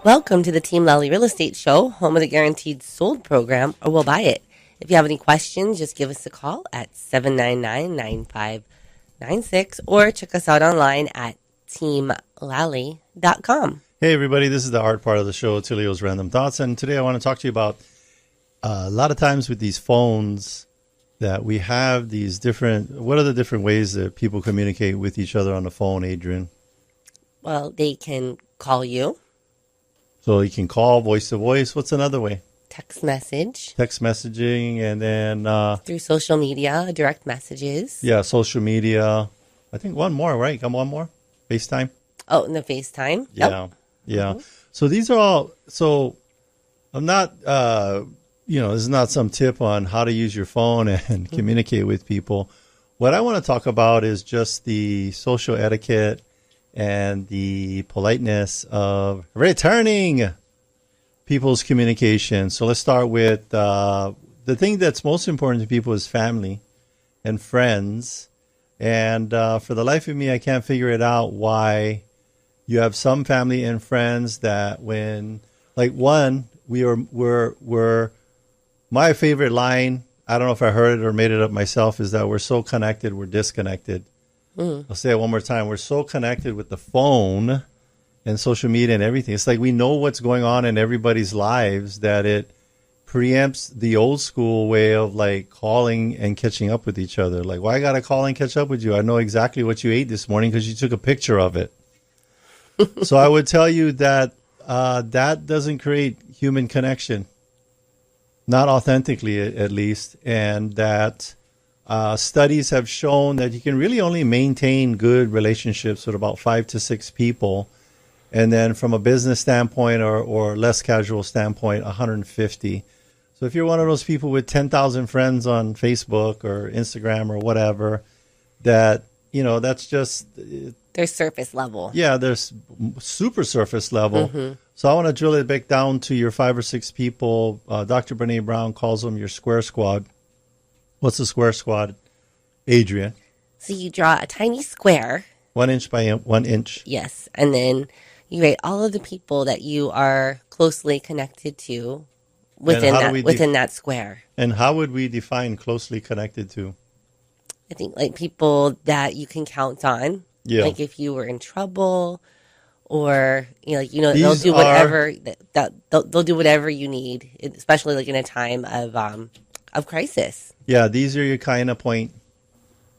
Welcome to the Team Lally Real Estate Show, home of the Guaranteed Sold program, or we'll buy it. If you have any questions, just give us a call at 799-9596 or check us out online at teamlally.com. Hey everybody, this is the art part of the show, Attilio's Random Thoughts, and today I want to talk to you about a lot of times with these phones that we have these different, what are the different ways that people communicate with each other on the phone, Adrienne? Well, they can call you. So you can call, voice to voice. What's another way? Text message. Text messaging, and then through social media, direct messages. Yeah, social media. I think one more, right? Come one more? FaceTime? Oh, and the FaceTime? Yeah, yeah. Mm-hmm. So these are all, so I'm not, this is not some tip on how to use your phone and communicate with people. What I want to talk about is just the social etiquette and the politeness of returning people's communication. So let's start with the thing that's most important to people is family and friends. And for the life of me, I can't figure it out why you have some family and friends that when, like one, we're my favorite line, I don't know if I heard it or made it up myself, is that we're so connected, we're disconnected. I'll say it one more time. We're so connected with the phone and social media and everything. It's like we know what's going on in everybody's lives that it preempts the old school way of like calling and catching up with each other. Like, why I got to call and catch up with you? I know exactly what you ate this morning because you took a picture of it. So I would tell you that that doesn't create human connection, not authentically at least, and that studies have shown that you can really only maintain good relationships with about 5 to 6 people. And then from a business standpoint or less casual standpoint, 150. So if you're one of those people with 10,000 friends on Facebook or Instagram or whatever, that, that's just... They're surface level. Yeah, they're super surface level. Mm-hmm. So I want to drill it back down to your 5 or 6 people. Dr. Brene Brown calls them your square squad. What's a square squad, Adrienne? So you draw a tiny square. 1 inch by 1 inch. Yes. And then you write all of the people that you are closely connected to within that square. And how would we define closely connected to? I think like people that you can count on. Yeah. Like if you were in trouble or, they'll do whatever they'll do whatever you need, especially like in a time of crisis. Yeah, these are your kind of point.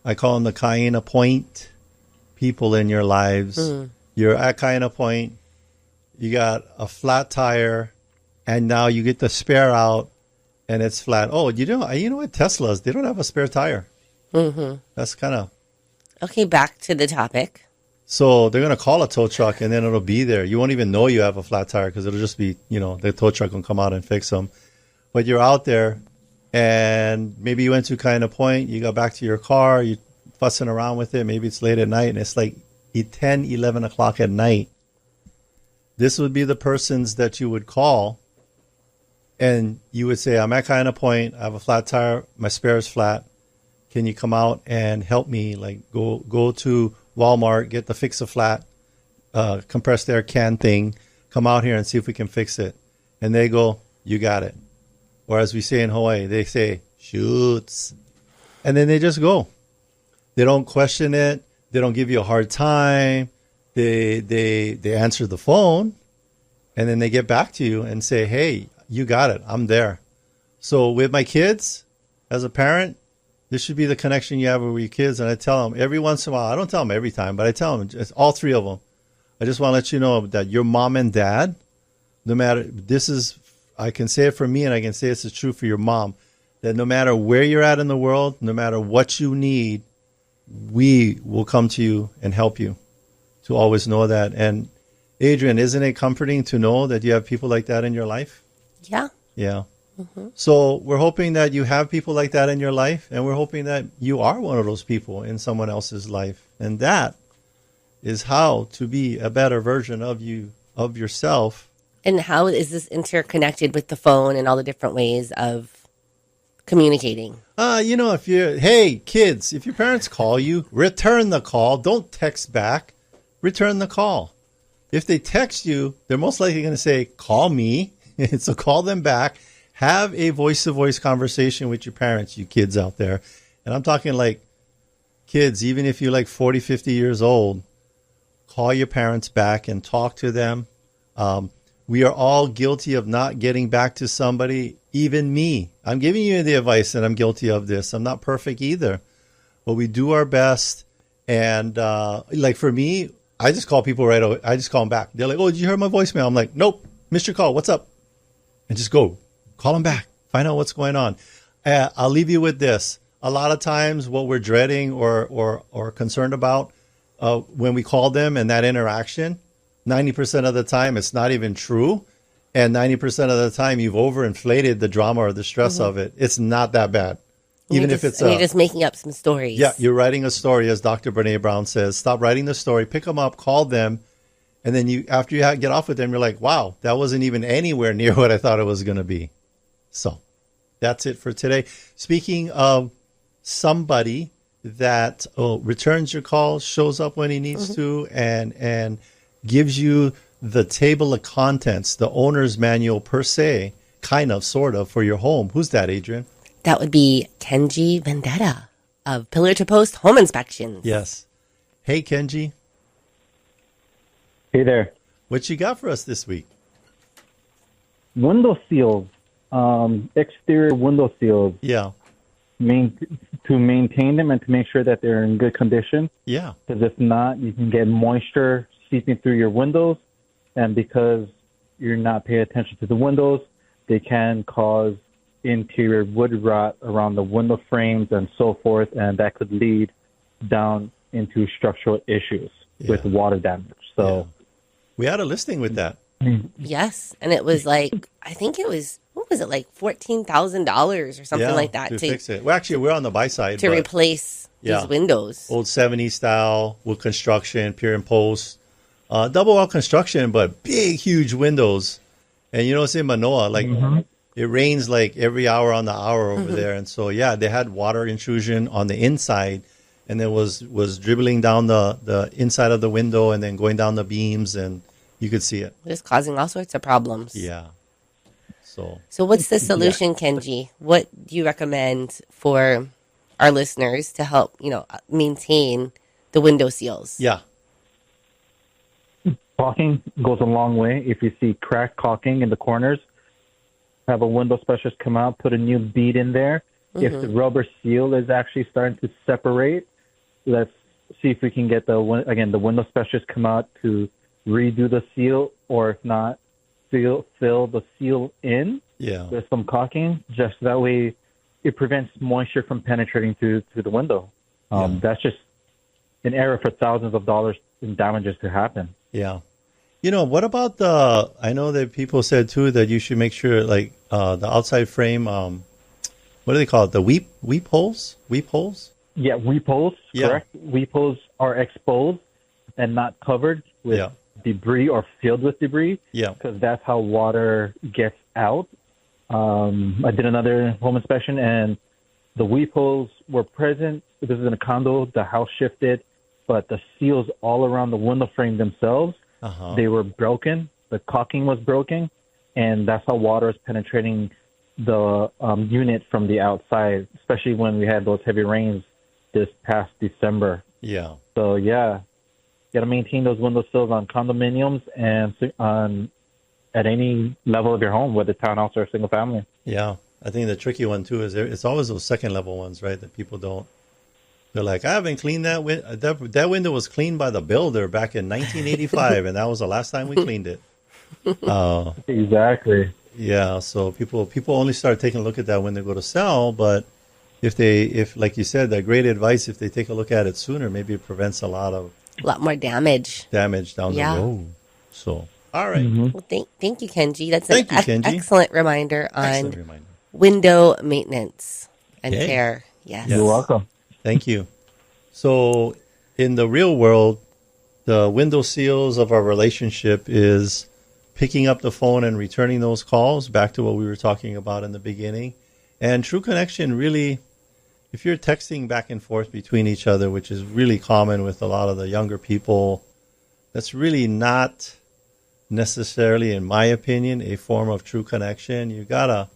I call them the kind of point people in your lives. You're at kind of point. You got a flat tire, and now you get the spare out, and it's flat. Oh, you know what Teslas? They don't have a spare tire. Mm-hmm. That's kind of okay. Back to the topic. So they're gonna call a tow truck, and then it'll be there. You won't even know you have a flat tire because it'll just be, the tow truck will come out and fix them. But you're out there. And maybe you went to kind of point, you got back to your car, you're fussing around with it. Maybe it's late at night and it's like 10, 11 o'clock at night. This would be the persons that you would call and you would say, I'm at kind of point, I have a flat tire, my spare is flat. Can you come out and help me? Like go to Walmart, get the Fix-A-Flat compressed air can thing, come out here and see if we can fix it. And they go, you got it. Or as we say in Hawaii, they say, shoots. And then they just go. They don't question it. They don't give you a hard time. They answer the phone. And then they get back to you and say, hey, you got it. I'm there. So with my kids, as a parent, this should be the connection you have with your kids. And I tell them every once in a while, I don't tell them every time, but I tell them, it's all 3 of them. I just want to let you know that your mom and dad, no matter, I can say it for me and I can say it's true for your mom, that no matter where you're at in the world, no matter what you need, we will come to you and help you, to always know that. And Adrienne, isn't it comforting to know that you have people like that in your life? Yeah. Yeah. Mm-hmm. So we're hoping that you have people like that in your life, and we're hoping that you are one of those people in someone else's life. And that is how to be a better version of yourself. And how is this interconnected with the phone and all the different ways of communicating? Hey, kids, if your parents call you, return the call. Don't text back. Return the call. If they text you, they're most likely going to say, call me. So call them back. Have a voice-to-voice conversation with your parents, you kids out there. And I'm talking like kids, even if you're like 40, 50 years old, call your parents back and talk to them. We are all guilty of not getting back to somebody, even me. I'm giving you the advice that I'm guilty of this. I'm not perfect either, but we do our best. And like for me, I just call people right away. I just call them back. They're like, oh, did you hear my voicemail? I'm like, nope, missed your call. What's up? And just go. Call them back. Find out what's going on. I'll leave you with this. A lot of times what we're dreading or concerned about when we call them and that interaction, 90% of the time it's not even true. And 90% of the time you've overinflated the drama or the stress of it. It's not that bad. Even if it's you're just making up some stories. Yeah, you're writing a story, as Dr. Brene Brown says. Stop writing the story, pick them up, call them, and then after you get off with them, you're like, wow, that wasn't even anywhere near what I thought it was going to be. So that's it for today. Speaking of somebody that returns your calls, shows up when he needs to, and gives you the table of contents, the owner's manual per se, kind of, sort of, for your home. Who's that, Adrienne? That would be Kenji Vendetta of Pillar to Post Home Inspections. Yes. Hey, Kenji. Hey there. What you got for us this week? Window seals, exterior window seals. Yeah. To maintain them and to make sure that they're in good condition. Yeah. Because if not, you can get moisture seeping through your windows. And because you're not paying attention to the windows, they can cause interior wood rot around the window frames and so forth, and that could lead down into structural issues with water damage. So we had a listing with that. Yes, and it was like, I think it was, what was it, like $14,000 or something like that to fix it. Well, actually, we're on the buy side to replace these windows. Old 70s style wood construction, pier and post, double wall construction, but big, huge windows. And you know, it's in Manoa, like. It rains like every hour on the hour over there. And so, yeah, they had water intrusion on the inside, and it was dribbling down the inside of the window and then going down the beams, and you could see it. Just causing all sorts of problems. Yeah. So what's the solution, Kenji? What do you recommend for our listeners to help, maintain the window seals? Yeah. Caulking goes a long way. If you see cracked caulking in the corners, have a window specialist come out, put a new bead in there. If the rubber seal is actually starting to separate, let's see if we can get the window specialist come out to redo the seal, or if not, fill the seal in with some caulking. Just that way, it prevents moisture from penetrating through the window. That's just an error for thousands of dollars in damages to happen. Yeah. What about I know that people said too that you should make sure like the outside frame, what do they call it? The weep holes? Weep holes? Yeah, weep holes, correct. Weep holes are exposed and not covered with debris or filled with debris. Yeah. Because that's how water gets out. I did another home inspection and the weep holes were present. This is in a condo. The house shifted, but the seals all around the window frame themselves, they were broken. The caulking was broken, and that's how water is penetrating the unit from the outside, especially when we had those heavy rains this past December. Yeah. So, you got to maintain those window sills on condominiums and at any level of your home, whether townhouse or single family. Yeah. I think the tricky one, too, is it's always those second level ones, right, that people don't. They're like, I haven't cleaned that window. That window was cleaned by the builder back in 1985, and that was the last time we cleaned it. Exactly. Yeah, so people only start taking a look at that when they go to sell, but if like you said, that great advice, if they take a look at it sooner, maybe it prevents a lot more damage. Damage down the road. So, all right. Well, thank you, Kenji. That's an excellent reminder on excellent reminder. Window maintenance and care. Yes. You're welcome. Thank you. So in the real world, the window seals of our relationship is picking up the phone and returning those calls, back to what we were talking about in the beginning. And True Connection really, if you're texting back and forth between each other, which is really common with a lot of the younger people, that's really not necessarily, in my opinion, a form of true connection. You gotta,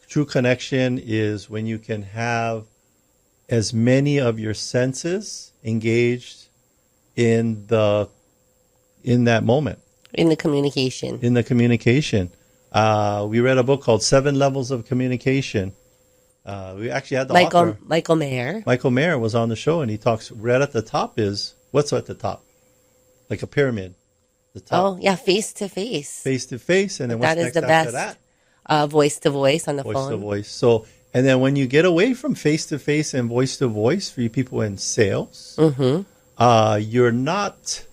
true connection is when you can have as many of your senses engaged in that moment. In the communication. We read a book called 7 Levels of Communication. We actually had the author. Michael Mayer. Michael Mayer was on the show, and he talks right at the top is, what's at the top? Like a pyramid. The top. Oh, yeah, face to face. Face to face, and then what's next after that? Voice to voice on the phone. Voice to voice. So, and then when you get away from face to face and voice to voice for you people in sales, you're not...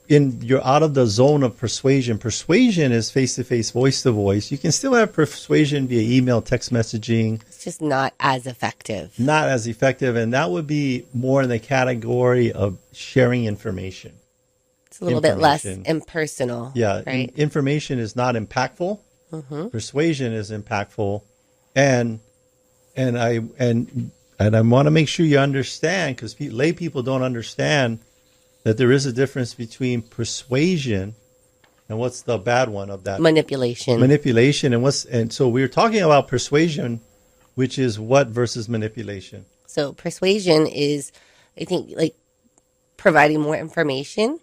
you're out of the zone of persuasion. Persuasion is face-to-face, voice-to-voice. You can still have persuasion via email, text messaging. It's just not as effective. Not as effective, and that would be more in the category of sharing information. It's a little bit less impersonal. Yeah, right? Information is not impactful. Persuasion is impactful, and I want to make sure you understand, because lay people don't understand that there is a difference between persuasion and what's the bad one of that? Manipulation. And so we're talking about persuasion, which is what versus manipulation? So persuasion is, I think, like providing more information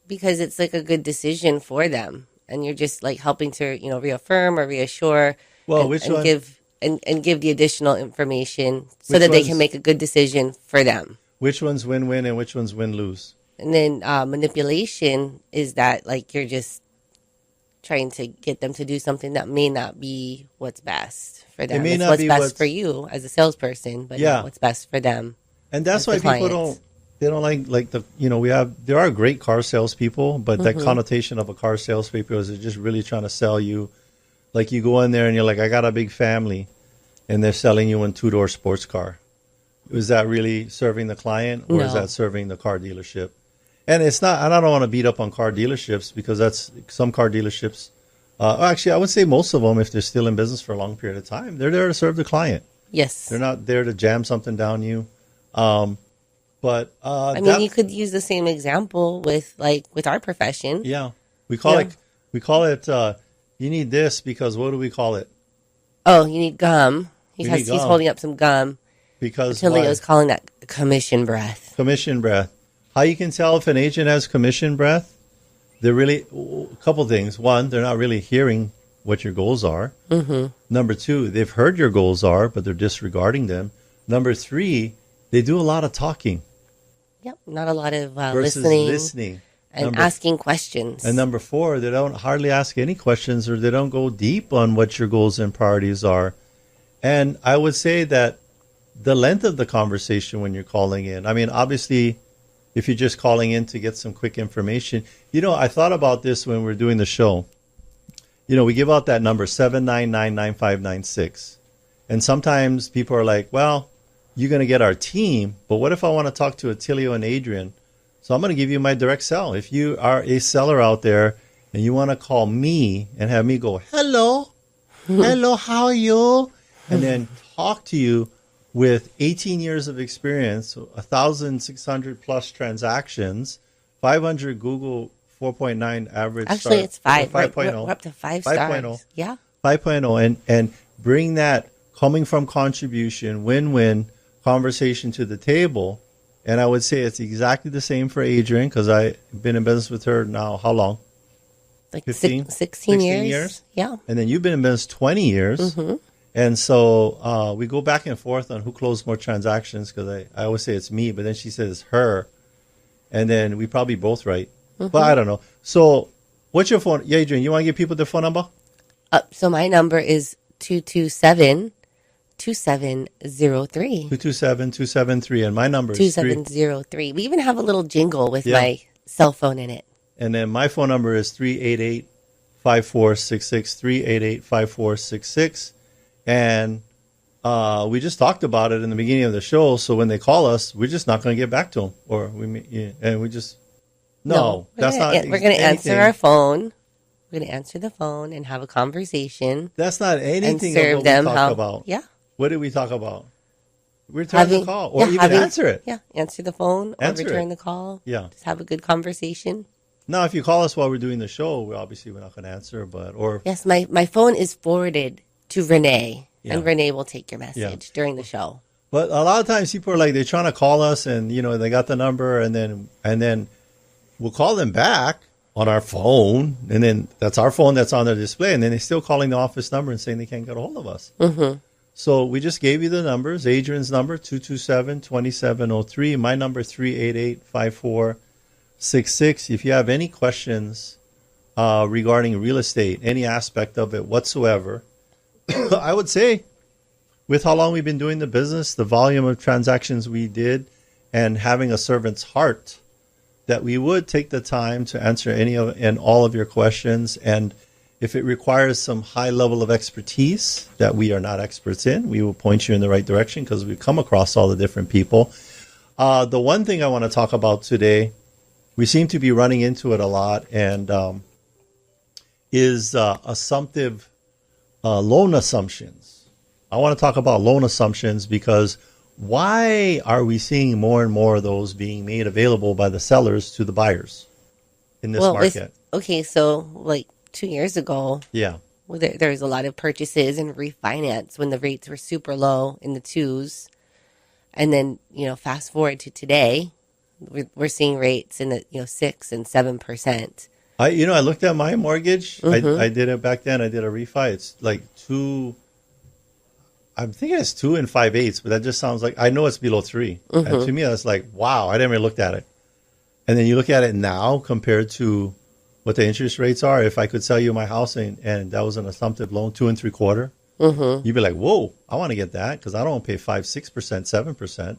because it's like a good decision for them. And you're just like helping to, reaffirm or reassure give the additional information so that they can make a good decision for them. Which one's win-win and which one's win-lose? And then manipulation is that like you're just trying to get them to do something that may not be what's best for them. It's what's best for you as a salesperson, but not what's best for them. And that's why people don't like there are great car salespeople, but that connotation of a car salespeople is they're just really trying to sell you. Like you go in there and you're like, I got a big family, and they're selling you a 2-door sports car. Is that really serving the client, or is that serving the car dealership? And it's not, and I don't want to beat up on car dealerships because that's some car dealerships. Actually, I would say most of them, if they're still in business for a long period of time, they're there to serve the client. Yes. They're not there to jam something down you. But you could use the same example with our profession. Yeah. We call it, you need this because what do we call it? Oh, you need gum. He's holding up some gum. Because Attilio's calling that commission breath. Commission breath. How you can tell if an agent has commission breath? They're really a couple things. One, they're not really hearing what your goals are. Number 2, they've heard your goals are, but they're disregarding them. Number 3, they do a lot of talking. Yep, not a lot of listening and asking questions. And number 4, they don't hardly ask any questions, or they don't go deep on what your goals and priorities are. And I would say that the length of the conversation when you're calling in. I mean, obviously, if you're just calling in to get some quick information, I thought about this when we're doing the show. We give out that number 799-9596. And sometimes people are like, well, you're going to get our team, but what if I want to talk to Attilio and Adrienne? So I'm going to give you my direct cell. If you are a seller out there and you want to call me and have me go, hello, how are you? And then talk to you with 18 years of experience, 1,600 plus transactions, 500 Google 4.9 average. Actually, it's 5. 5.0. We're up to 5 stars. 5.0. Yeah. 5.0. And bring that coming from contribution, win-win conversation to the table. And I would say it's exactly the same for Adrienne, because I've been in business with her now, how long? Like 16 years. Yeah. And then you've been in business 20 years. And so we go back and forth on who closed more transactions, because I always say it's me, but then she says it's her. And then we probably both right. But I don't know. So what's your phone? Yeah, Adrienne, you want to give people their phone number? So my number is 227-2703. 227-273. And my number is 2703. We even have a little jingle with my cell phone in it. And then my phone number is 388-5466, 388-5466. And we just talked about it in the beginning of the show. So when they call us, we're just not going to get back to them. Or that's not. We're going to answer our phone. We're going to answer the phone and have a conversation. That's not anything of what we talk about. Yeah. What did we talk about? Return the call. Or even answer it. Yeah. Answer the phone or return the call. Yeah. Just have a good conversation. Now, if you call us while we're doing the show, we're not going to answer, Yes, my phone is forwarded to Renee, and Renee will take your message during the show. But a lot of times people are like, they're trying to call us and, they got the number and then we'll call them back on our phone. And then that's our phone that's on their display. And then they're still calling the office number and saying they can't get a hold of us. Mm-hmm. So we just gave you the numbers. Adrienne's number, 227-2703. My number, 388-5466. If you have any questions regarding real estate, any aspect of it whatsoever, I would say, with how long we've been doing the business, the volume of transactions we did, and having a servant's heart, that we would take the time to answer any of and all of your questions. And if it requires some high level of expertise that we are not experts in, we will point you in the right direction because we've come across all the different people. The one thing I want to talk about today, we seem to be running into it a lot, and is assumptive loan assumptions. I want to talk about loan assumptions because why are we seeing more and more of those being made available by the sellers to the buyers in this market? So like 2 years ago, there was a lot of purchases and refinance when the rates were super low in the twos. And then, fast forward to today, we're seeing rates in the 6 and 7%. I looked at my mortgage. Mm-hmm. I did it back then. I did a refi. It's like I'm thinking it's 2 5/8, but that just sounds like, I know it's below 3. Mm-hmm. And to me, that's like, wow, I never even looked at it. And then you look at it now compared to what the interest rates are. If I could sell you my house and that was an assumptive loan, 2 3/4, you'd be like, whoa, I want to get that because I don't want to pay 5, 6%, 7%.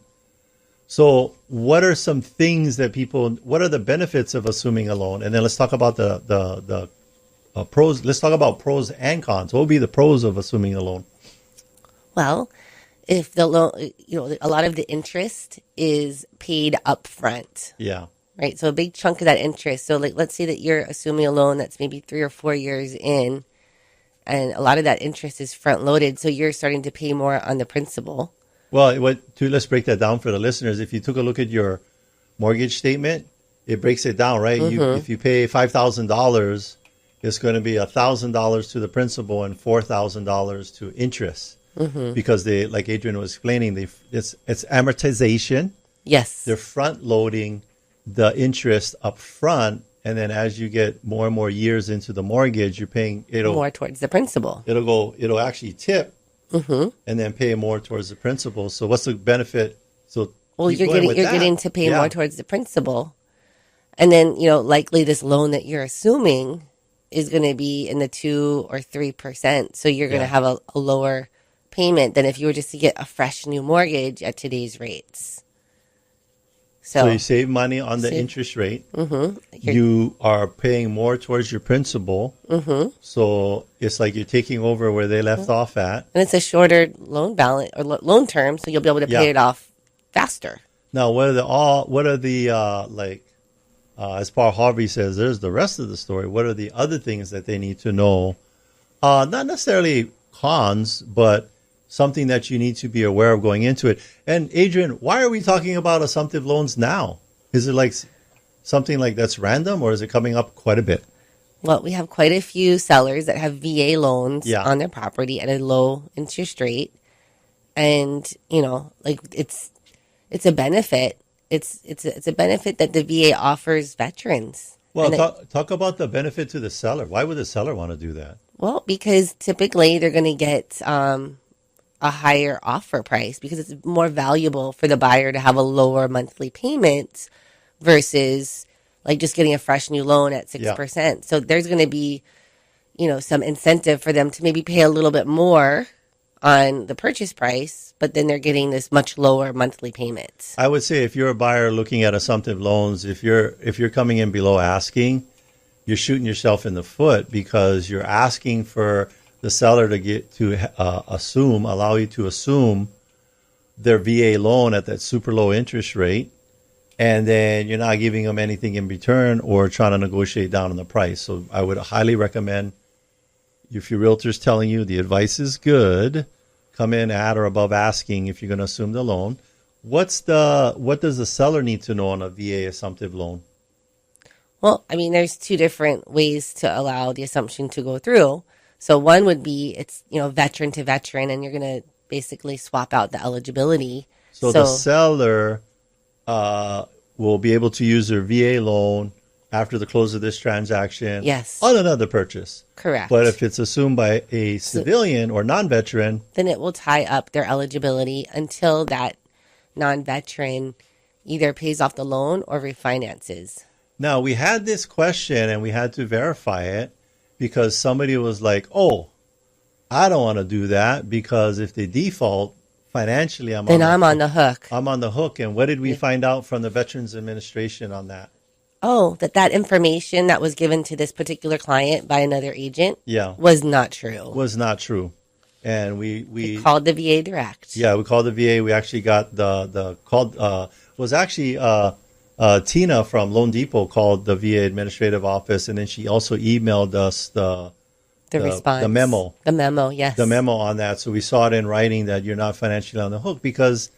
So what are some things that what are the benefits of assuming a loan? And then let's talk about the pros. Let's talk about pros and cons. What would be the pros of assuming a loan? Well, if the loan, a lot of the interest is paid up front. Yeah. Right. So a big chunk of that interest. So like, let's say that you're assuming a loan that's maybe 3 or 4 years in, and a lot of that interest is front loaded. So you're starting to pay more on the principal. Well, let's break that down for the listeners. If you took a look at your mortgage statement, it breaks it down, right? Mm-hmm. If you pay $5,000, it's going to be $1,000 to the principal and $4,000 to interest. Mm-hmm. Because like Adrienne was explaining, it's amortization. Yes. They're front loading the interest up front, and then as you get more and more years into the mortgage, you're paying more towards the principal. It'll actually tip, and then pay more towards the principal. So what's the benefit? So you're getting to pay more towards the principal, and then likely this loan that you're assuming is going to be in the 2 or 3%. So you're going to have a lower payment than if you were just to get a fresh new mortgage at today's rates. So you save money on the interest rate. Mm-hmm. You are paying more towards your principal. Mm-hmm. So it's like you're taking over where they left off at. And it's a shorter loan balance or loan term, so you'll be able to pay it off faster. Now, as Paul Harvey says, there's the rest of the story. What are the other things that they need to know? Not necessarily cons, but something that you need to be aware of going into it. And Adrienne, why are we talking about assumptive loans now? Is it like something like that's random, or is it coming up quite a bit? Well, we have quite a few sellers that have VA loans on their property at a low interest rate. And, it's a benefit. It's a benefit that the VA offers veterans. Well, talk about the benefit to the seller. Why would the seller want to do that? Well, because typically they're going to get a higher offer price because it's more valuable for the buyer to have a lower monthly payment versus like just getting a fresh new loan at 6%. Yeah. So there's going to be, some incentive for them to maybe pay a little bit more on the purchase price, but then they're getting this much lower monthly payment. I would say if you're a buyer looking at assumptive loans, if you're coming in below asking, you're shooting yourself in the foot because you're asking for the seller to allow you to assume their VA loan at that super low interest rate, and then you're not giving them anything in return or trying to negotiate down on the price. So I would highly recommend, if your realtor's telling you the advice is good, come in at or above asking if you're going to assume the loan. What does the seller need to know on a VA assumptive loan? Well, I mean, there's two different ways to allow the assumption to go through. So one would be it's, veteran to veteran, and you're going to basically swap out the eligibility. So the seller will be able to use their VA loan after the close of this transaction on another purchase. Correct. But if it's assumed by a civilian or non-veteran, then it will tie up their eligibility until that non-veteran either pays off the loan or refinances. Now, we had this question and we had to verify it because somebody was like, oh, I don't want to do that because if they default financially, I'm on the hook. I'm on the hook. And what did we find out from the Veterans Administration on that? Oh, that information that was given to this particular client by another agent was not true. Was not true. And we called the VA direct. Yeah, we called the VA. We actually got was actually Tina from Loan Depot called the VA administrative office, and then she also emailed us the response, the memo. The memo, yes. The memo on that. So we saw it in writing that you're not financially on the hook because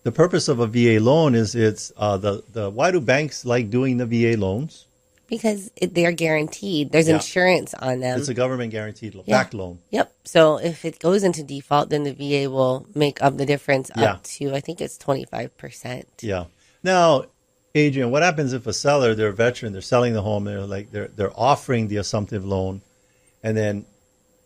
the purpose of a VA loan is why do banks like doing the VA loans? Because they're guaranteed. There's insurance on them. It's a government guaranteed backed loan. Yep. So if it goes into default, then the VA will make up the difference up to, I think it's 25%. Yeah. Now, Adrienne, what happens if a seller, they're a veteran, they're selling the home, they're offering the assumptive loan, and then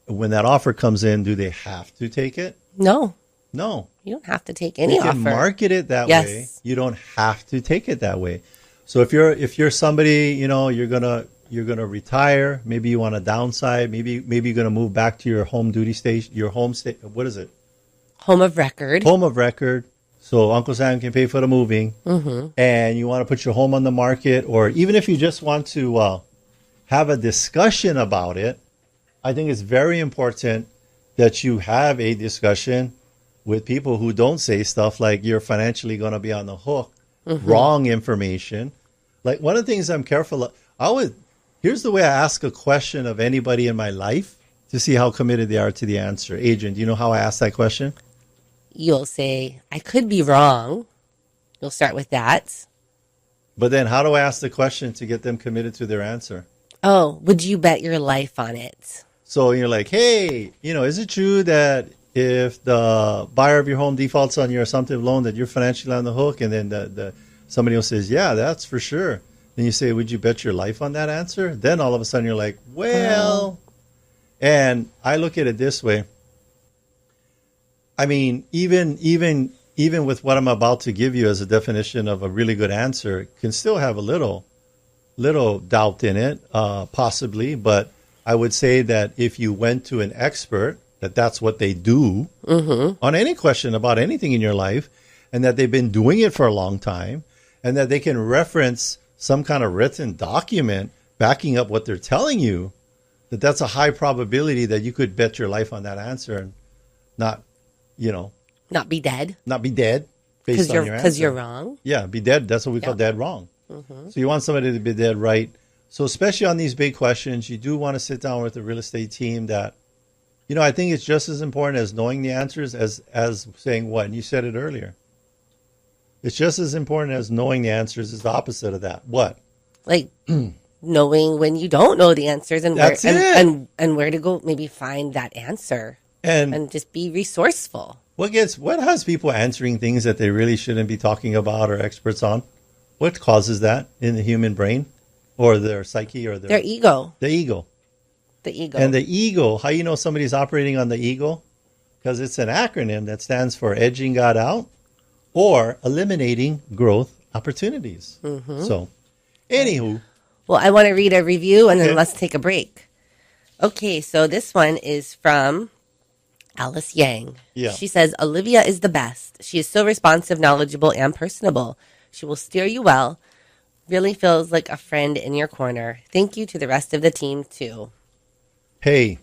when that offer comes in, do they have to take it? No. No. You don't have to take any offer. You can market it that way. You don't have to take it that way. So if you're somebody, you're gonna retire, maybe you want to downside, maybe you're gonna move back to your home duty station, what is it? Home of record. Home of record. So Uncle Sam can pay for the moving, and you want to put your home on the market, or even if you just want to have a discussion about it, I think it's very important that you have a discussion with people who don't say stuff like you're financially going to be on the hook. Wrong information. Like one of the things I'm careful of, here's the way I ask a question of anybody in my life to see how committed they are to the answer. Adrienne, do you know how I ask that question? You'll say, I could be wrong. You'll start with that. But then how do I ask the question to get them committed to their answer? Oh, would you bet your life on it? So you're like, hey, is it true that if the buyer of your home defaults on your assumptive loan that you're financially on the hook? And then somebody else says, yeah, that's for sure. Then you say, would you bet your life on that answer? Then all of a sudden you're like, well, and I look at it this way. I mean, even with what I'm about to give you as a definition of a really good answer, can still have a little doubt in it, possibly. But I would say that if you went to an expert, that's what they do on any question about anything in your life, and that they've been doing it for a long time, and that they can reference some kind of written document backing up what they're telling you, that's a high probability that you could bet your life on that answer and not be dead. Not be dead based on your answer. Because you're wrong. Yeah, be dead. That's what we call dead wrong. So you want somebody to be dead right. So especially on these big questions, you do want to sit down with a real estate team that, I think it's just as important as knowing the answers as saying what. And you said it earlier. It's just as important as knowing the answers is the opposite of that. What? Like knowing when you don't know the answers and where to go, maybe find that answer and just be resourceful. What has people answering things that they really shouldn't be talking about or experts on? What causes that in the human brain or their psyche or their ego? The ego. The ego. And the ego, how you know somebody's operating on the ego? Because it's an acronym that stands for edging God out or eliminating growth opportunities. So, anywho. Well, I want to read a review and then let's take a break. Okay, so this one is from Alice Yang. Yeah. She says, Olivia is the best. She is so responsive, knowledgeable, and personable. She will steer you well. Really feels like a friend in your corner. Thank you to the rest of the team, too. Hey,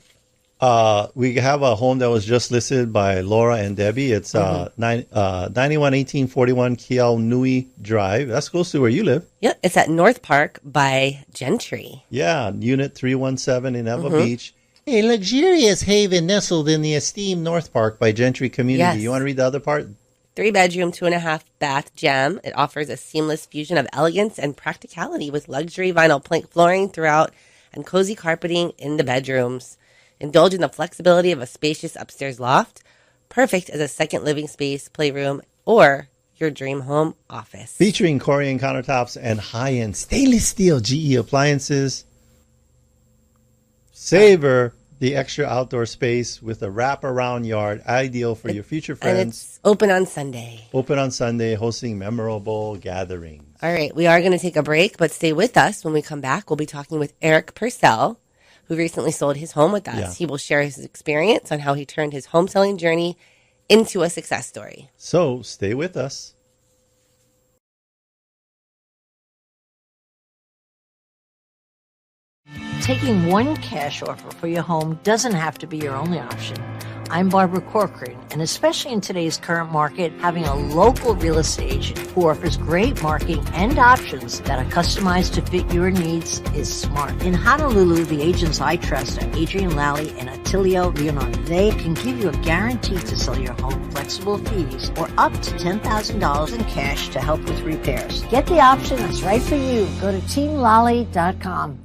we have a home that was just listed by Laura and Debbie. It's 911841 Kial Nui Drive. That's close to where you live. Yep, it's at North Park by Gentry. Yeah, Unit 317 in Eva Beach. A luxurious haven nestled in the esteemed North Park by Gentry community. Yes. You want to read the other part? 3-bedroom, 2.5-bath gem. It offers a seamless fusion of elegance and practicality with luxury vinyl plank flooring throughout and cozy carpeting in the bedrooms. Indulge in the flexibility of a spacious upstairs loft, perfect as a second living space, playroom, or your dream home office. Featuring Korean countertops and high-end stainless steel GE appliances. Savor the extra outdoor space with a wraparound yard, ideal for your future friends. And it's open on Sunday. Open on Sunday, hosting memorable gatherings. All right, we are going to take a break, but stay with us. When we come back, we'll be talking with Eric Purcell, who recently sold his home with us. Yeah. He will share his experience on how he turned his home selling journey into a success story. So stay with us. Taking one cash offer for your home doesn't have to be your only option. I'm Barbara Corcoran, and especially in today's current market, having a local real estate agent who offers great marketing and options that are customized to fit your needs is smart. In Honolulu, the agents I trust are Adrienne Lally and Attilio. They can give you a guarantee to sell your home, flexible fees, or up to $10,000 in cash to help with repairs. Get the option that's right for you. Go to teamlally.com.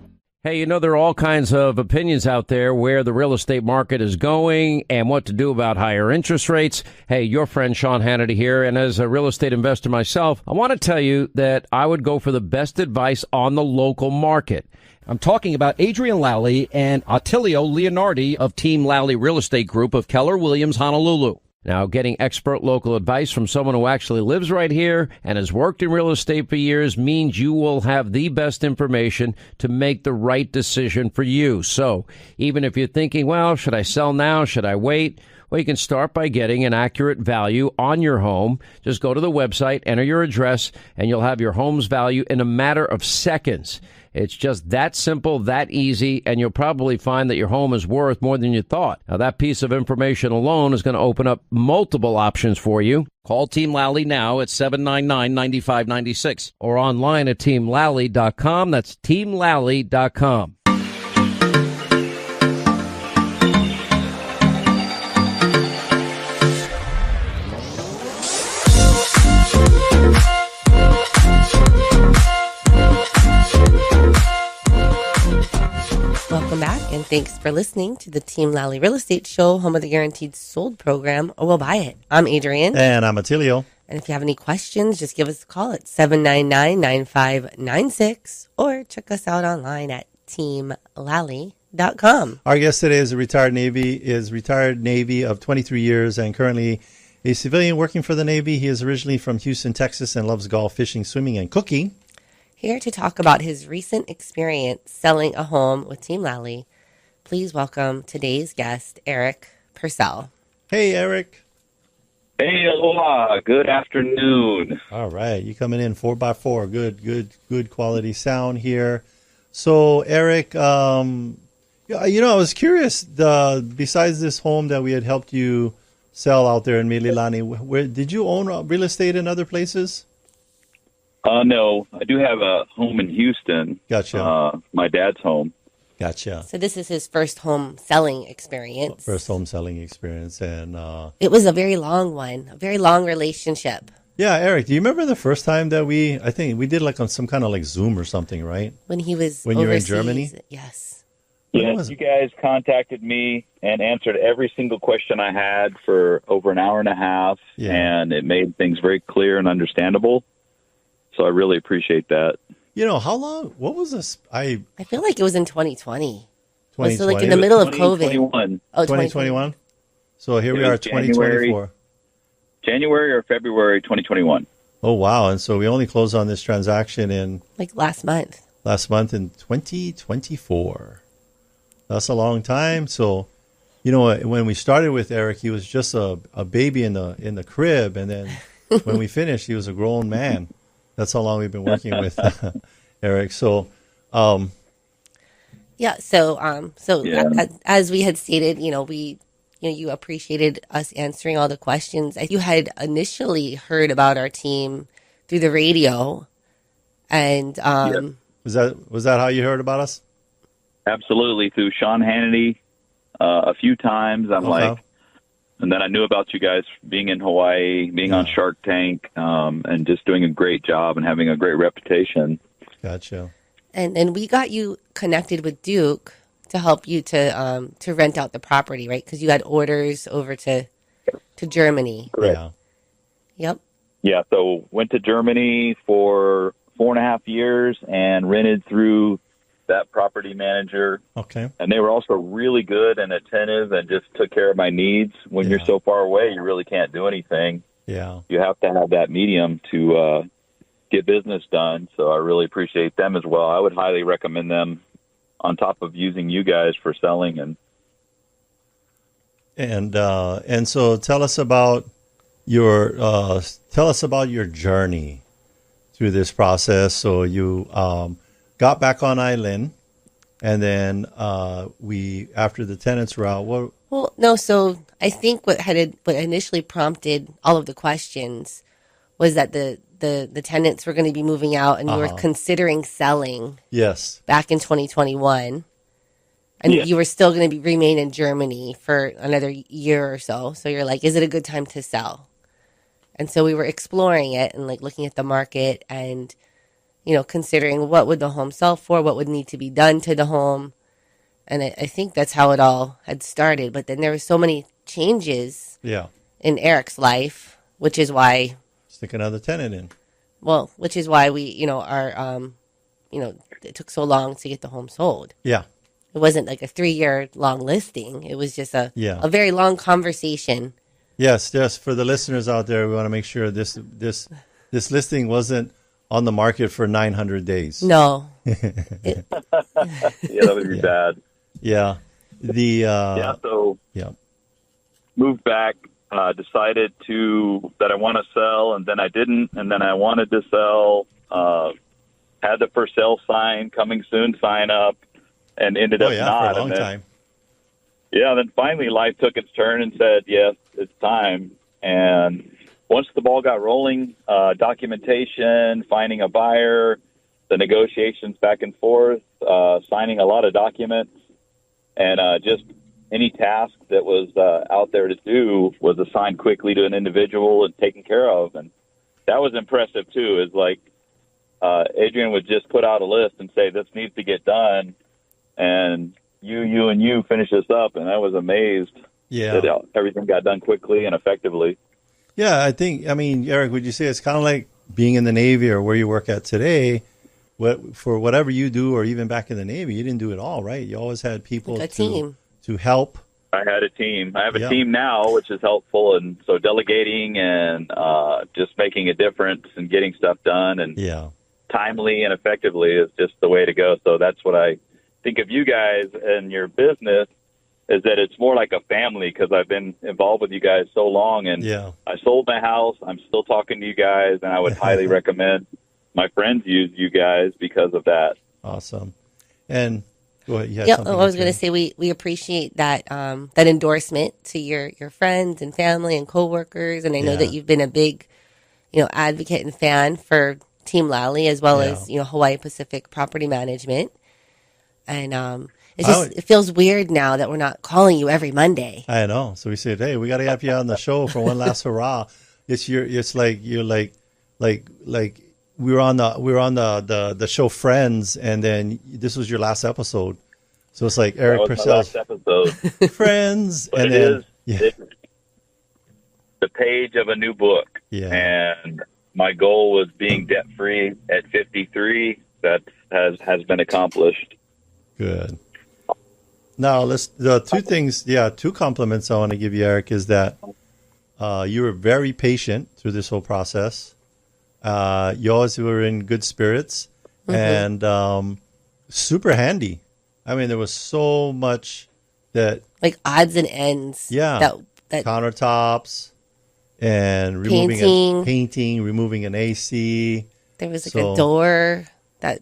Hey, you know, there are all kinds of opinions out there where the real estate market is going and what to do about higher interest rates. Hey, your friend Sean Hannity here. And as a real estate investor myself, I want to tell you that I would go for the best advice on the local market. I'm talking about Adrienne Lally and Attilio Leonardi of Team Lally Real Estate Group of Keller Williams, Honolulu. Now, getting expert local advice from someone who actually lives right here and has worked in real estate for years means you will have the best information to make the right decision for you. So even if you're thinking, well, should I sell now? Should I wait? Well, you can start by getting an accurate value on your home. Just go to the website, enter your address, and you'll have your home's value in a matter of seconds. It's just that simple, that easy, and you'll probably find that your home is worth more than you thought. Now, that piece of information alone is going to open up multiple options for you. Call Team Lally now at 799-9596 or online at teamlally.com. That's teamlally.com. Welcome back, and thanks for listening to the Team Lally Real Estate Show, home of the Guaranteed Sold program, or we'll buy it. I'm Adrienne. And I'm Attilio. And if you have any questions, just give us a call at 799-9596 or check us out online at teamlally.com. Our guest today is a retired Navy of 23 years and currently a civilian working for the Navy. He is originally from Houston, Texas, and loves golf, fishing, swimming, and cooking. Here to talk about his recent experience selling a home with Team Lally, please welcome today's guest, Eric Purcell. Hey, Eric. Hey, aloha. Good afternoon. All right. You coming in 4x4. Good quality sound here. So, Eric, I was curious, besides this home that we had helped you sell out there in Mililani, where did you own real estate in other places? No, I do have a home in Houston. Gotcha. My dad's home. Gotcha. So this is his first home selling experience. And it was a very long one, a very long relationship. Yeah, Eric, do you remember the first time that I think we did like on some kind of like Zoom or something, right? When he was When you were in Germany? Yes. Yes, you guys contacted me and answered every single question I had for over an hour and a half, and it made things very clear and understandable. So I really appreciate that. You know, how long? What was this? I feel like it was in 2020. 2020? Was it like in the middle of COVID? 2021. Oh, 2021? So here we are, 2024. January or February 2021. Oh, wow. And so we only closed on this transaction in... like last month in 2024. That's a long time. So, you know, when we started with Eric, he was just a baby in the crib. And then when we finished, he was a grown man. That's how long we've been working with Eric. So, As we had stated, you appreciated us answering all the questions. You had initially heard about our team through the radio, and was that how you heard about us? Absolutely, through Sean Hannity a few times. I'm like, And then I knew about you guys being in Hawaii, being on Shark Tank, and just doing a great job and having a great reputation. Gotcha. And we got you connected with Duke to help you to rent out the property, right? Because you had orders over to Germany. Correct. Yeah. Yep. Yeah, so went to Germany for 4.5 years and rented through that property manager. Okay. And they were also really good and attentive and just took care of my needs. When you're so far away, you really can't do anything. Yeah. You have to have that medium to get business done. So I really appreciate them as well. I would highly recommend them on top of using you guys for selling. And so tell us about your journey through this process. So you got back on island, and then after the tenants were out. Well, no. So I think what initially prompted all of the questions was that the tenants were going to be moving out, and you were considering selling. Yes. Back in 2021, and you were still going to remain in Germany for another year or so. So you're like, is it a good time to sell? And so we were exploring it and like looking at the market and, considering what would the home sell for, what would need to be done to the home. And I think that's how it all had started. But then there were so many changes in Eric's life, which is why... Stick another tenant in. Well, which is why we, it took so long to get the home sold. Yeah. It wasn't like a 3-year long listing. It was just a very long conversation. Yes. For the listeners out there, we want to make sure this listing wasn't on the market for 900 days. No. That would be bad. Yeah. Moved back, decided that I want to sell, and then I didn't, and then I wanted to sell, had the Purcell sign, coming soon sign up, and ended up not. For a long time. Yeah, then finally life took its turn and said, yes, it's time. And once the ball got rolling, documentation, finding a buyer, the negotiations back and forth, signing a lot of documents, and just any task that was out there to do was assigned quickly to an individual and taken care of. And that was impressive, too, is like Adrienne would just put out a list and say, this needs to get done. And you finish this up. And I was amazed that everything got done quickly and effectively. Yeah, Eric, would you say it's kind of like being in the Navy or where you work at today? For whatever you do, or even back in the Navy, you didn't do it all, right? You always had people to help. I had a team. I have a team now, which is helpful. And so delegating and just making a difference and getting stuff done and timely and effectively is just the way to go. So that's what I think of you guys and your business, is that it's more like a family, because I've been involved with you guys so long. And I sold my house. I'm still talking to you guys, and I would highly recommend my friends use you guys because of that. Awesome. And go ahead. I was going to say we appreciate that that endorsement to your friends and family and coworkers, and I know that you've been a big advocate and fan for Team Lally as well as Hawaii Pacific Property Management, and it feels weird now that we're not calling you every Monday. I know. So we said, hey, we got to have you on the show for one last hurrah. It's like we were on the show Friends, and then this was your last episode. So it's like Eric Purcell's Friends, but and it's the page of a new book. Yeah. And my goal was being debt free at 53. That has been accomplished. Good. Now two compliments I want to give you, Eric, is that you were very patient through this whole process. You always were in good spirits and super handy. I mean, there was so much that... Like odds and ends. Yeah. That countertops and painting, removing an AC. There was like a door that...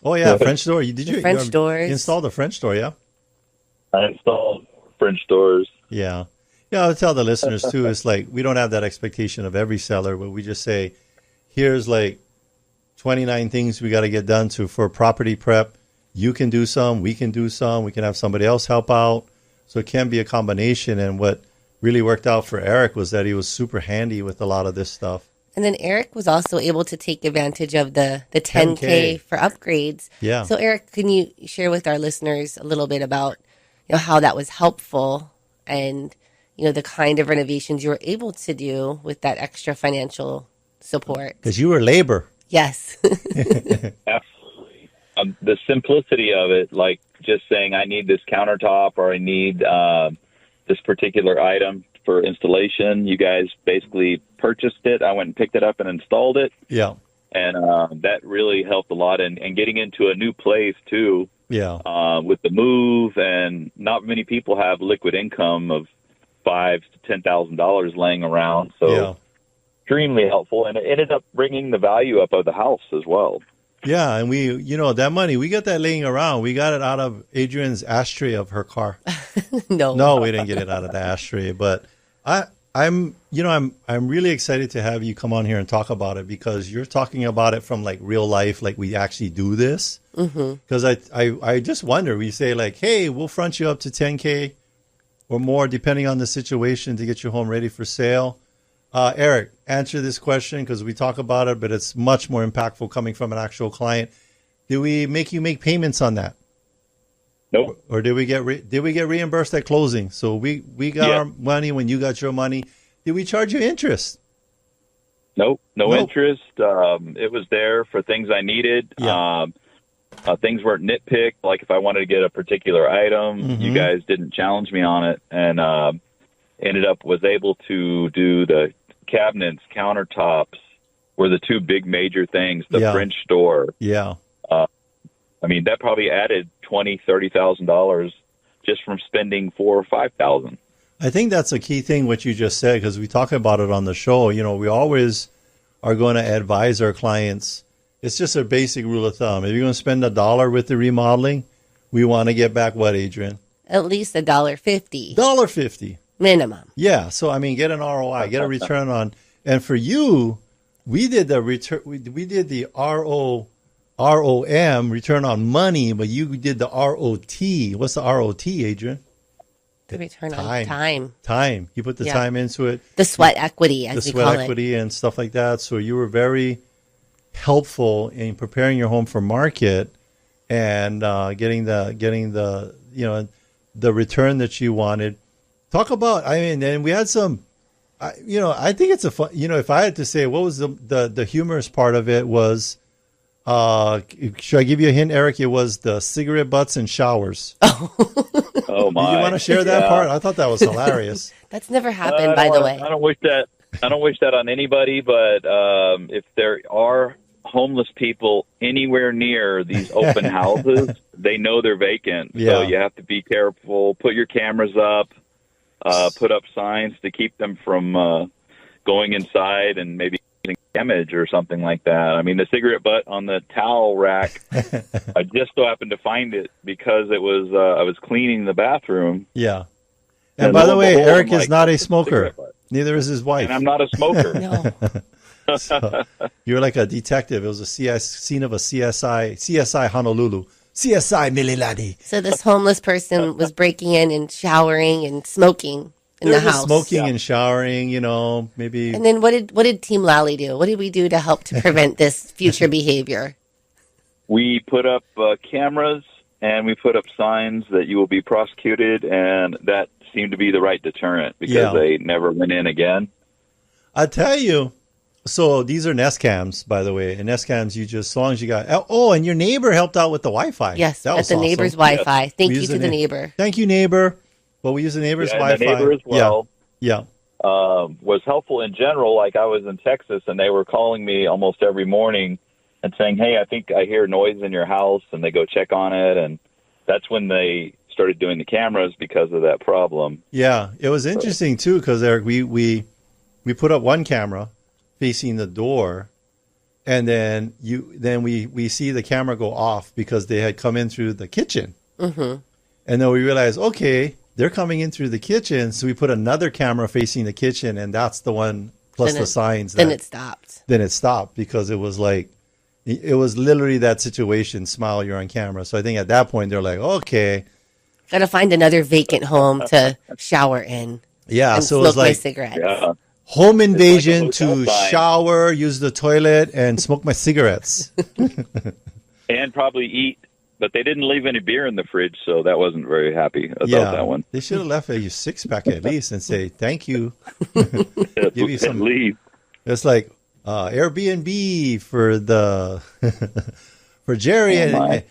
Oh, yeah, French door. French doors. You installed a French door, yeah? I installed French doors. Yeah. Yeah, I'll tell the listeners, too, it's like we don't have that expectation of every seller, but we just say, here's like 29 things we got to get done for property prep. You can do some, we can do some, we can have somebody else help out. So it can be a combination. And what really worked out for Eric was that he was super handy with a lot of this stuff. And then Eric was also able to take advantage of the 10K for upgrades. Yeah. So Eric, can you share with our listeners a little bit about, how that was helpful and, the kind of renovations you were able to do with that extra financial support? Because you were labor. Yes. Absolutely. The simplicity of it, like just saying I need this countertop or I need this particular item for installation. You guys basically purchased it. I went and picked it up and installed it. Yeah. And that really helped a lot. And getting into a new place, too, with the move. And not many people have liquid income of $5,000 to $10,000 laying around. So extremely helpful. And it ended up bringing the value up of the house as well. Yeah, and we, that money, we got that laying around. We got it out of Adrienne's ashtray of her car. No, we didn't get it out of the ashtray. But I'm really excited to have you come on here and talk about it because you're talking about it from like real life, like we actually do this. Because I just wonder, we say like, hey, we'll front you up to 10K or more, depending on the situation, to get your home ready for sale. Eric, answer this question because we talk about it, but it's much more impactful coming from an actual client. Did we make you make payments on that? Nope. Or did we get reimbursed at closing? So we got our money when you got your money. Did we charge you interest? Nope. No interest. It was there for things I needed. Yeah. Things weren't nitpicked. Like if I wanted to get a particular item, you guys didn't challenge me on it, and was able to do the cabinets, countertops were the two big major things. The French door. Yeah. That probably added $20,000-$30,000 just from spending $4,000 or $5,000. I think that's a key thing what you just said because we talk about it on the show. We always are going to advise our clients. It's just a basic rule of thumb. If you're going to spend $1 with the remodeling, we want to get back what, Adrienne? At least $1.50. $1.50. Minimum. Yeah. So, get an ROI, get a return on. And for you, we did the return. We did the ROM, return on money, but you did the ROT. What's the ROT, Adrienne? The return on time. Time. You put the time into it. The sweat equity, as we call it. The sweat equity and stuff like that. So you were very helpful in preparing your home for market and getting the return that you wanted. Talk about, and we had some, I think it's a fun, if I had to say what was the humorous part of it was, should I give you a hint, Eric? It was the cigarette butts and showers. Oh my! Do you want to share that part? I thought that was hilarious. That's never happened, by the way. I don't wish that on anybody. But if there are homeless people anywhere near these open houses, they know they're vacant. Yeah. So you have to be careful. Put your cameras up. Put up signs to keep them from going inside and maybe getting damage or something like that. The cigarette butt on the towel rack, I just so happened to find it because it was I was cleaning the bathroom. Yeah. And by the way, Eric is not a smoker. Neither is his wife. And I'm not a smoker. No. So, you're like a detective. It was a scene of a CSI Honolulu. CSI Mililani. So this homeless person was breaking in and showering and smoking in the house. Smoking and showering, maybe. And then what did Team Lally do? What did we do to help to prevent this future behavior? We put up cameras and we put up signs that you will be prosecuted, and that seemed to be the right deterrent because they never went in again. I tell you. So these are Nest cams, by the way. And Nest cams, as long as you got. Oh, and your neighbor helped out with the Wi-Fi. Yes, that was the neighbor's Wi-Fi. Yes. Thank you to the neighbor. Thank you, neighbor. Well, we use the neighbor's Wi-Fi. The neighbor as well. Yeah. Was helpful in general. Like I was in Texas, and they were calling me almost every morning and saying, "Hey, I think I hear noise in your house," and they go check on it, and that's when they started doing the cameras because of that problem. Yeah, it was interesting too because Eric, we put up one camera facing the door, and then we see the camera go off because they had come in through the kitchen. And then we realized, okay, they're coming in through the kitchen, so we put another camera facing the kitchen, and that's the one plus the signs. Then it stopped. Then it stopped because it was literally that situation. Smile, you're on camera. So I think at that point they're like, okay, gotta find another vacant home to shower in. Yeah, and so it smoke was my like cigarettes. Yeah. home invasion like a hotel to sign. shower, use the toilet, and smoke my cigarettes. And probably eat. But they didn't leave any beer in the fridge, so that wasn't very happy about that one. They should have left a 6-pack at least and say thank you. At Give you some. least. It's like Airbnb for the for Jerry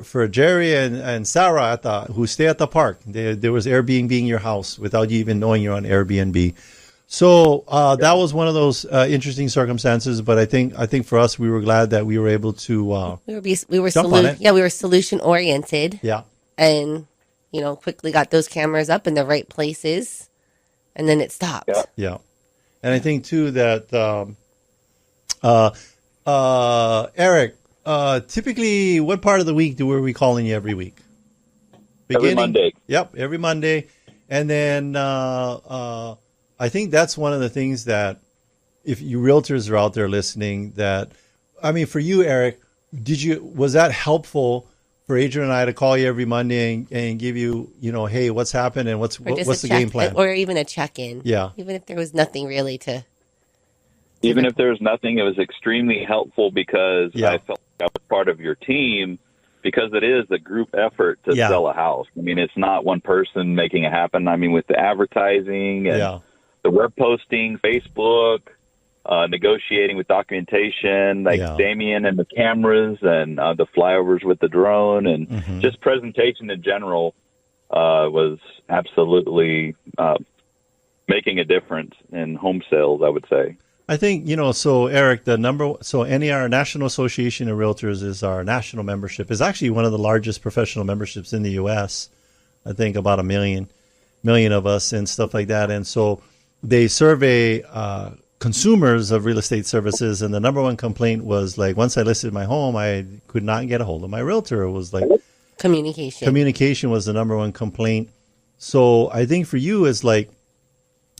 for Jerry and Sarah at who stay at the park. There was Airbnb in your house without you even knowing you're on Airbnb. So that was one of those interesting circumstances. But I think for us, we were glad that we were able to we were solution oriented. Yeah, and quickly got those cameras up in the right places, and then it stopped. Yeah. And I think too that Eric, typically, what part of the week were we calling you every week? Every Monday. Yep, every Monday. And then I think that's one of the things that, if you realtors are out there listening, that, I mean, for you, Eric, was that helpful for Adrienne and I to call you every Monday and give you, hey, what's happened and what's the game plan? Or even a check-in. Yeah. Even if there was nothing really to... Even if there was nothing, it was extremely helpful because I felt like I was part of your team, because it is a group effort to sell a house. I mean, it's not one person making it happen. I mean, with the advertising and the web posting, Facebook, negotiating with documentation, like Damien and the cameras and the flyovers with the drone and just presentation in general was absolutely making a difference in home sales, I would say. I think, so Eric, NAR, National Association of Realtors, is our national membership, is actually one of the largest professional memberships in the U.S. I think about 1 million of us and stuff like that. And so they survey consumers of real estate services, and the number one complaint was like, once I listed my home, I could not get a hold of my realtor. It was like communication was the number one complaint. So I think for you, it's like,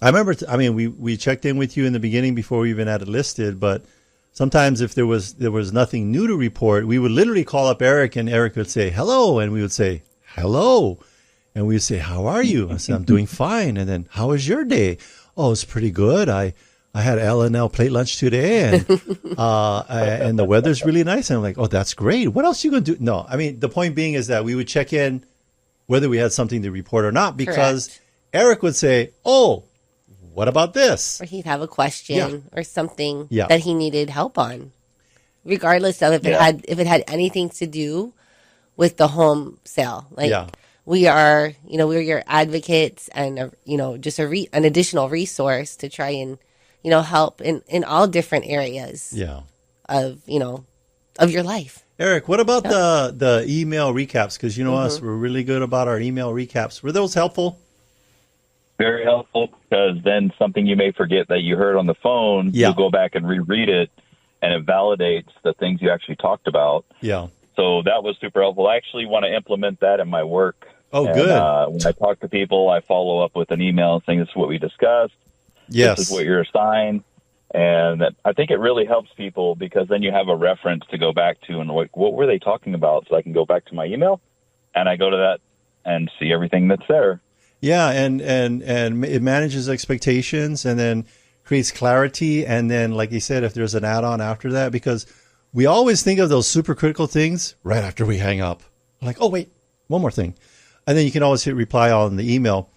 I remember, we checked in with you in the beginning before we even had it listed, but sometimes if there was nothing new to report, we would literally call up Eric, and Eric would say, hello, and we would say, hello, and we would say, how are you? I said, I'm doing fine. And then, how was your day? Oh, it's pretty good. I had L&L plate lunch today, and and the weather's really nice. And I'm like, oh, that's great. What else are you going to do? No, I mean, the point being is that we would check in whether we had something to report or not, because Eric would say, oh, what about this? Or he'd have a question or something that he needed help on, regardless of if it had anything to do with the home sale. Like we are, we're your advocates and just an additional resource to try and help in all different areas. Of of your life. Eric, what about the email recaps? Because us, we're really good about our email recaps. Were those helpful? Very helpful, because then something you may forget that you heard on the phone, you go back and reread it, and it validates the things you actually talked about. Yeah. So that was super helpful. I actually want to implement that in my work. Oh, and, good. When I talk to people, I follow up with an email saying, this is what we discussed. Yes. This is what you're assigned. And I think it really helps people, because then you have a reference to go back to and like, what were they talking about? So I can go back to my email, and I go to that and see everything that's there. Yeah, and it manages expectations and then creates clarity. And then, like you said, if there's an add-on after that, because we always think of those super critical things right after we hang up. Like, oh, wait, one more thing. And then you can always hit reply on the email.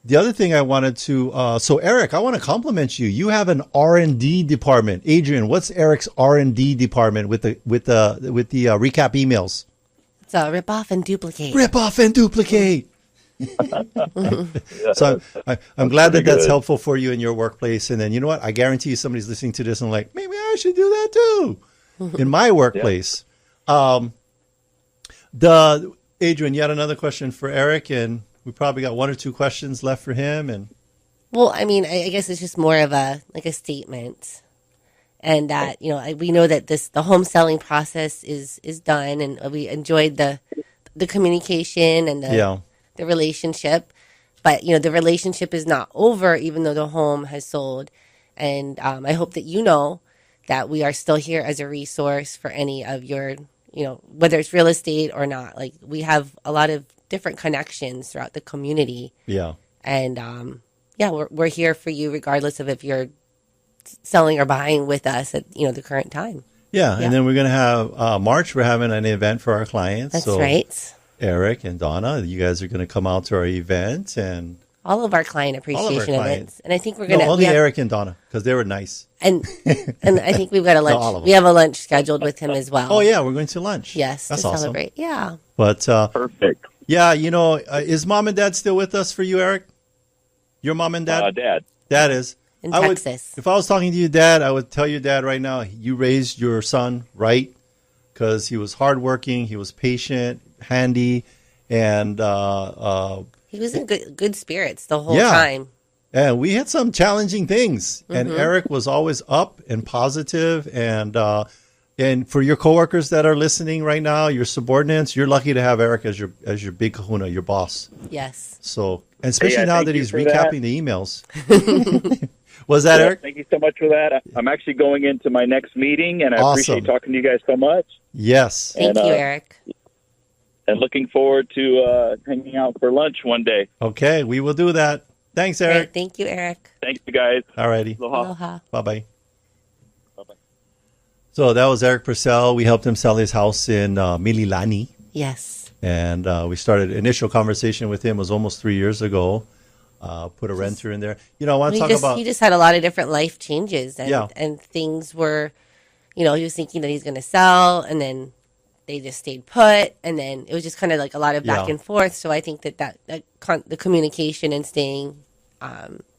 The other thing I wanted to, so Eric, I want to compliment you. You have an R&D department. Adrienne, what's Eric's R&D department with the recap emails? It's rip off and duplicate. Rip off and duplicate. So I'm glad that's helpful for you in your workplace. And then, you know what? I guarantee you somebody's listening to this and like, maybe I should do that too in my workplace. Adrienne, you had another question for Eric, and we probably got 1 or 2 questions left for him. And well, I mean, I guess it's just more of a statement, and that we know that the home selling process is done, and we enjoyed the communication and the relationship, but the relationship is not over, even though the home has sold. And I hope that that we are still here as a resource for any of your, whether it's real estate or not. Like, we have a lot of different connections throughout the community. Yeah. And yeah, we're here for you regardless of if you're selling or buying with us at, the current time. Yeah. And then we're going to have March. We're having an event for our clients. That's right. Eric and Donna, you guys are going to come out to our event, and all of our client appreciation events. And I think we're going to only Eric and Donna, because they were nice. And I think we've got a lunch. We have a lunch scheduled with him as well. Oh yeah, we're going to lunch. Yes, that's to awesome. Celebrate. Yeah. But perfect. Yeah, is mom and dad still with us for you, Eric? Your mom and dad? Dad. Dad is. In Texas. If I was talking to you, Dad, I would tell your dad right now, you raised your son right, because he was hardworking, he was patient, handy, and he was in good spirits the whole time. And we had some challenging things, and Eric was always up and positive. And for your coworkers that are listening right now, your subordinates, you're lucky to have Eric as your big kahuna, your boss. Yes. So, and especially now that he's recapping the emails. Was that Eric? Thank you so much for that. I'm actually going into my next meeting, and I appreciate talking to you guys so much. Yes. Thank you, Eric. And looking forward to hanging out for lunch one day. Okay, we will do that. Thanks, Eric. Great. Thank you, Eric. Thank you, guys. All righty. Aloha. Bye-bye. Bye-bye. So that was Eric Purcell. We helped him sell his house in Mililani. Yes. And we started initial conversation with him was almost 3 years ago. Put a renter in there. I want to talk about... He just had a lot of different life changes. And things were, he was thinking that he's going to sell, and then they just stayed put, and then it was just kind of like a lot of back and forth. So I think that the communication and staying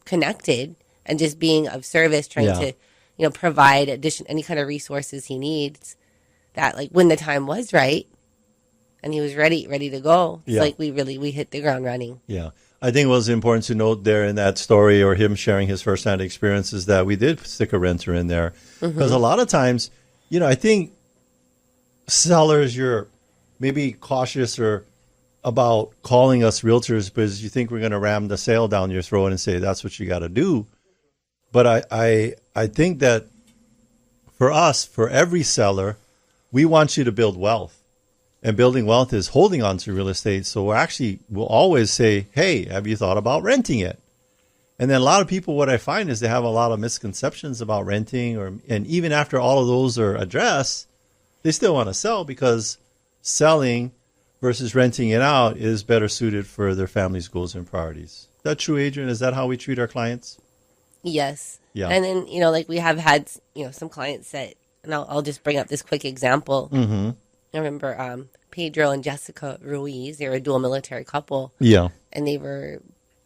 connected and just being of service, trying to, provide any kind of resources he needs, that like when the time was right and he was ready to go, it's like we hit the ground running. Yeah. I think it was important to note there in that story, or him sharing his firsthand experiences, that we did stick a renter in there. Because a lot of times, I think sellers, you're maybe cautious or about calling us realtors because you think we're going to ram the sale down your throat and say that's what you got to do. But I think that for us, for every seller, we want you to build wealth. And building wealth is holding on to real estate. So we'll always say, hey, have you thought about renting it? And then a lot of people, what I find is they have a lot of misconceptions about renting, and even after all of those are addressed, they still want to sell, because selling versus renting it out is better suited for their family's goals and priorities. Is that true, Adrienne? Is that how we treat our clients? Yes. Yeah. And then, like we have had, some clients that, and I'll just bring up this quick example. Mm-hmm. I remember Pedro and Jessica Ruiz. They were a dual military couple. Yeah. And they were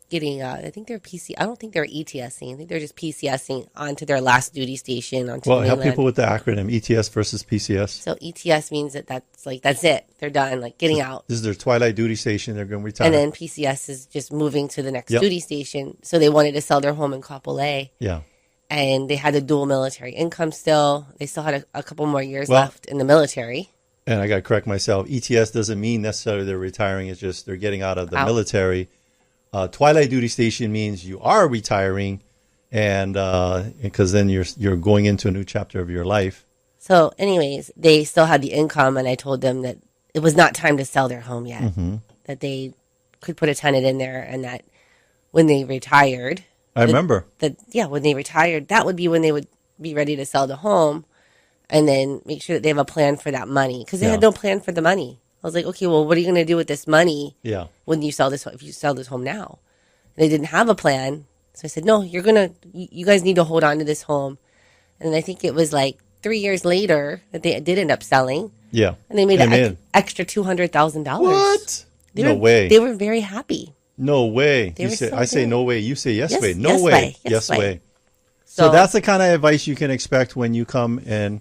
getting, I think they're I don't think they're ETSing. I think they're just PCSing onto their last duty station. Well, help people with the acronym ETS versus PCS. So ETS means that's it. They're done, like getting out. This is their twilight duty station. They're going to retire. And then PCS is just moving to the next duty station. So they wanted to sell their home in Kapolei. Yeah. And they had a dual military income still. They still had a couple more years left in the military. And I got to correct myself. ETS doesn't mean necessarily they're retiring. It's just they're getting out of the military. Twilight duty station means you are retiring, and because then you're going into a new chapter of your life. So, anyways, they still had the income, and I told them that it was not time to sell their home yet. Mm-hmm. That they could put a tenant in there, and that when they retired, remember when they retired, that would be when they would be ready to sell the home. And then make sure that they have a plan for that money, because they had no plan for the money. I was like, okay, well, what are you going to do with this money? Yeah. When you sell this, if you sell this home now, and they didn't have a plan. So I said, no, you guys need to hold on to this home. And I think it was like 3 years later that they did end up selling. Yeah. And they made an extra $200,000. What? No way. They were very happy. No way. I say no way. You say yes way. No way. Yes way. So that's the kind of advice you can expect when you come and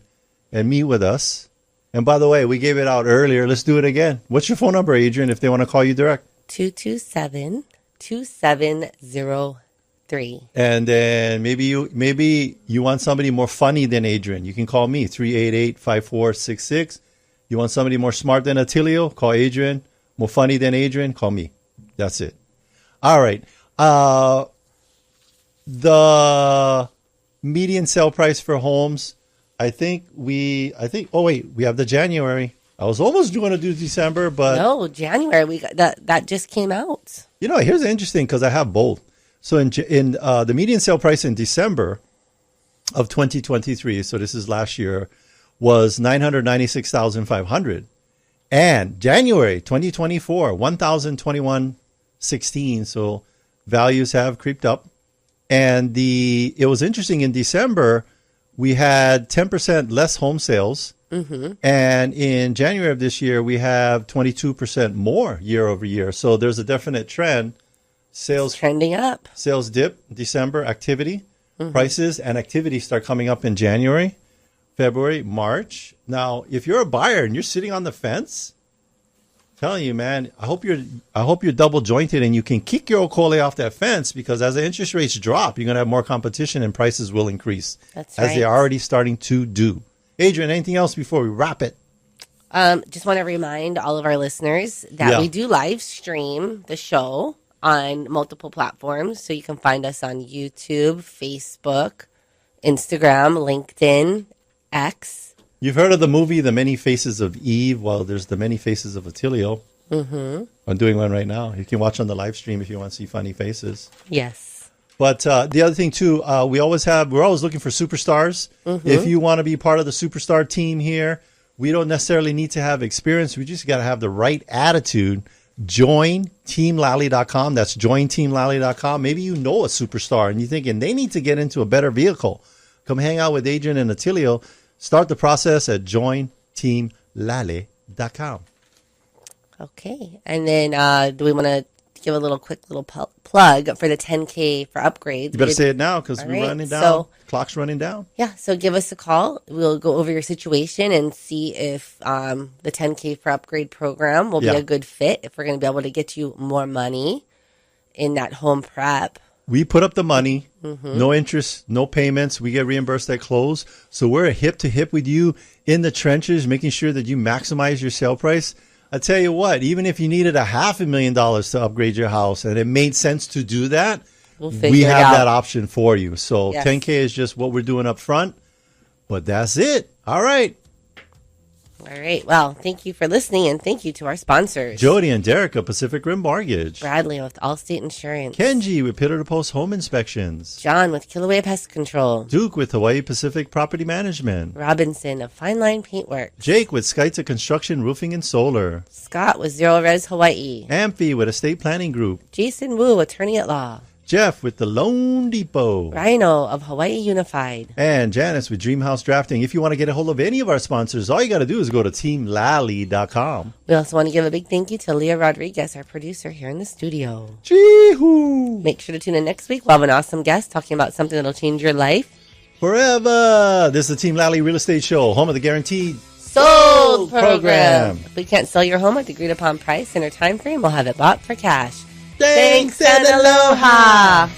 meet with us. And by the way, we gave it out earlier. Let's do it again. What's your phone number, Adrienne, if they want to call you direct? 227-2703. And then maybe you want somebody more funny than Adrienne. You can call me, 388-5466. You want somebody more smart than Attilio? Call Adrienne. More funny than Adrienne? Call me. That's it. All right. The median sale price for homes, I think we have the January. I was almost going to do December, but no, January, we got that just came out. Here's interesting, because I have both. So in the median sale price in December of 2023, so this is last year, was $996,500. And January 2024, $1,021.16. So values have creeped up. And it was interesting, in December, we had 10% less home sales. Mm-hmm. And in January of this year, we have 22% more year over year. So there's a definite trend. Sales trending up. Sales dip December, activity, prices and activity start coming up in January, February, March. Now, if you're a buyer and you're sitting on the fence, I'm telling you, man, I hope you're double jointed and you can kick your okole off that fence, because as the interest rates drop, you're going to have more competition and prices will increase. That's right. As they're already starting to do. Adrienne, anything else before we wrap it? Just want to remind all of our listeners that we do live stream the show on multiple platforms. So you can find us on YouTube, Facebook, Instagram, LinkedIn, X. You've heard of the movie The Many Faces of Eve? Well, there's The Many Faces of Attilio. Mm-hmm. I'm doing one right now. You can watch on the live stream if you want to see funny faces. Yes. But the other thing, too, we're always looking for superstars. Mm-hmm. If you want to be part of the superstar team here, we don't necessarily need to have experience. We just got to have the right attitude. Join teamlally.com. That's jointeamlally.com. Maybe you know a superstar and you're thinking they need to get into a better vehicle. Come hang out with Adrienne and Attilio. Start the process at jointeamlally.com. Okay. And then do we want to give a quick little plug for the 10K for upgrades? You better say it now, because we're running down. So, clock's running down. Yeah. So give us a call. We'll go over your situation and see if the 10K for upgrade program will be a good fit, if we're going to be able to get you more money in that home prep. We put up the money, no interest, no payments. We get reimbursed at close. So we're hip to hip with you in the trenches, making sure that you maximize your sale price. I tell you what, even if you needed $500,000 to upgrade your house and it made sense to do that, we have that option for you. So 10K is just what we're doing up front, but that's it. All right. All right. Well, thank you for listening, and thank you to our sponsors. Jody and Derek of Pacific Rim Mortgage. Bradley with Allstate Insurance. Kenji with Pitter to Post Home Inspections. John with Kilauea Pest Control. Duke with Hawaii Pacific Property Management. Robinson of Fine Line Paintwork. Jake with Skyta Construction Roofing and Solar. Scott with Zero Res Hawaii. Amphi with Estate Planning Group. Jason Wu, Attorney at Law. Jeff with the Loan Depot. Rhino of Hawaii Unified. And Janice with Dreamhouse Drafting. If you want to get a hold of any of our sponsors, all you got to do is go to teamlally.com. We also want to give a big thank you to Leah Rodriguez, our producer here in the studio. Chee-hoo! Make sure to tune in next week. We'll have an awesome guest talking about something that'll change your life forever. This is the Team Lally Real Estate Show, home of the Guaranteed Sold program. If we can't sell your home at the agreed upon price in our time frame, we'll have it bought for cash. Thanks and aloha.